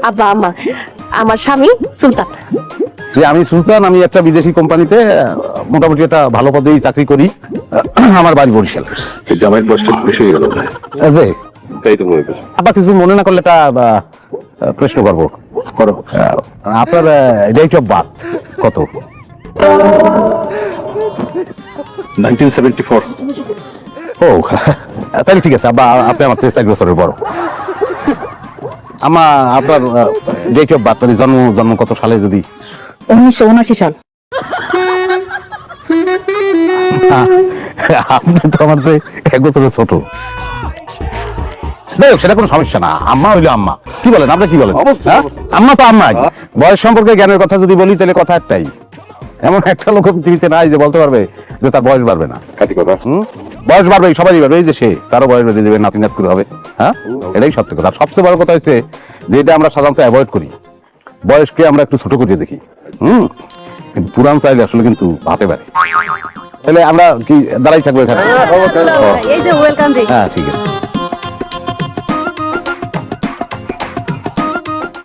আব্বা আম্মা, আমার স্বামী সুলতান। যে আমি সুলতান, আমি একটা বিদেশি কোম্পানিতে মোটামুটি একটা ভালো পদেই চাকরি করি। আমার বাড়ি বরিশাল। জামাইয়ের বয়সটা বেশি হয়ে গেল, যে তাই তো মনে করছি। আবার কিছু মনে না করলে একটা প্রশ্ন করবো। করো। আপনার ডেট অফ বার্থ কত? 1974। ও তাহলে ঠিক আছে আব্বা, আপনি আমার চেয়ে 4 বছরের বড়। আপনার ডেট অফ বার্থ মানে জন্ম কত সালে? যদি 1979 সাল। আপনি তো আমার চেয়ে 1 বছরের ছোট। যাই হোক, সেটা কোনো সমস্যা না। আম্মা হইলো আম্মা। কি বলেন আপনি, কি বলেন? হ্যাঁ? আম্মা তো আম্মাই। বয়স সম্পর্কে জ্ঞানের কথা যদি বলি তাহলে কথা একটাই, এমন একটা লোক পৃথিবীতে নাই যে বলতে পারবে যে তার বয়স বাড়বে না। বয়স বাড়বে, সবাই বাড়বে। এই যে সে, তারও বয়স বেড়ে যাবে, নাতি নাতকুর হবে। হ্যাঁ, এটাই সত্য কথা। আর সবচেয়ে বড় কথা হচ্ছে যে এটা আমরা সাধারণত অ্যাভয়েড করি, বয়সকে আমরা একটু ছোট করে দেখি। কিন্তু পুরান চাইলে আসলে কিন্তু ভাতে পারে। তাহলে আমরা কি দাঁড়াই থাকবো এখানে? এই যে ওয়েলকাম। হ্যাঁ ঠিক আছে।